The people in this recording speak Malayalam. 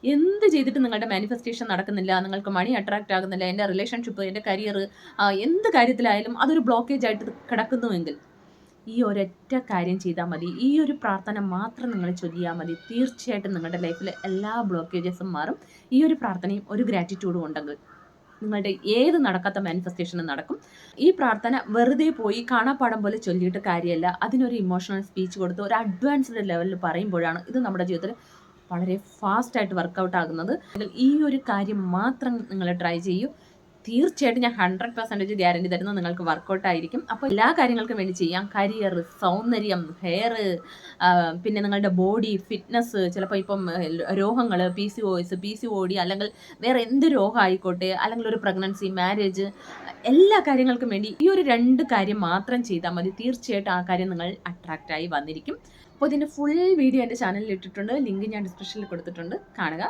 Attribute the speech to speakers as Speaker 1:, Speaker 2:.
Speaker 1: എന്ത് ചെയ്തിട്ടും നിങ്ങളുടെ മാനിഫെസ്റ്റേഷൻ നടക്കുന്നില്ല, നിങ്ങൾക്ക് മണി അട്രാക്റ്റ് ആകുന്നില്ല, എൻ്റെ റിലേഷൻഷിപ്പ്, എൻ്റെ കരിയർ, എന്ത് കാര്യത്തിലായാലും അതൊരു ബ്ലോക്കേജ് ആയിട്ട് കിടക്കുന്നുവെങ്കിൽ ഈ ഒരൊറ്റ കാര്യം ചെയ്താൽ മതി. ഈ ഒരു പ്രാർത്ഥന മാത്രം നിങ്ങൾ ചൊല്ലിയാൽ മതി. തീർച്ചയായിട്ടും നിങ്ങളുടെ ലൈഫിലെ എല്ലാ ബ്ലോക്കേജസും മാറും. ഈ ഒരു പ്രാർത്ഥനയും ഒരു ഗ്രാറ്റിറ്റ്യൂഡും ഉണ്ടെങ്കിൽ നിങ്ങളുടെ ഏത് നടക്കാത്ത മാനിഫെസ്റ്റേഷനും നടക്കും. ഈ പ്രാർത്ഥന വെറുതെ പോയി കാണാപ്പാഠം പോലെ ചൊല്ലിയിട്ട് കാര്യമല്ല. അതിനൊരു ഇമോഷണൽ സ്പീച്ച് കൊടുത്ത് ഒരു അഡ്വാൻസ്ഡ് ലെവലിൽ പറയുമ്പോഴാണ് ഇത് നമ്മുടെ ജീവിതത്തിൽ വളരെ ഫാസ്റ്റായിട്ട് വർക്കൗട്ട് ആകുന്നത്. ഈ ഒരു കാര്യം മാത്രം നിങ്ങൾ ട്രൈ ചെയ്യൂ. തീർച്ചയായിട്ടും ഞാൻ 100% ഗ്യാരണ്ടി തരുന്നു, നിങ്ങൾക്ക് വർക്കൗട്ട് ആയിരിക്കും. അപ്പോൾ എല്ലാ കാര്യങ്ങൾക്കും വേണ്ടി ചെയ്യാം. കരിയർ, സൗന്ദര്യം, ഹെയർ, പിന്നെ നിങ്ങളുടെ ബോഡി ഫിറ്റ്നസ്, ചിലപ്പോൾ ഇപ്പം രോഗങ്ങൾ, PCOS, PCOD, അല്ലെങ്കിൽ വേറെ എന്ത് രോഗം ആയിക്കോട്ടെ, അല്ലെങ്കിൽ ഒരു പ്രഗ്നൻസി, മാരേജ്, എല്ലാ കാര്യങ്ങൾക്കും വേണ്ടി ഈ ഒരു 2 കാര്യം മാത്രം ചെയ്താൽ മതി. തീർച്ചയായിട്ടും ആ കാര്യം നിങ്ങൾ അട്രാക്റ്റ് ആയി വന്നിരിക്കും. അപ്പോൾ ഇതിൻ്റെ ഫുൾ വീഡിയോ എൻ്റെ ചാനലിൽ ഇട്ടിട്ടുണ്ട്. ലിങ്ക് ഞാൻ ഡിസ്ക്രിപ്ഷനിൽ കൊടുത്തിട്ടുണ്ട്, കാണുക.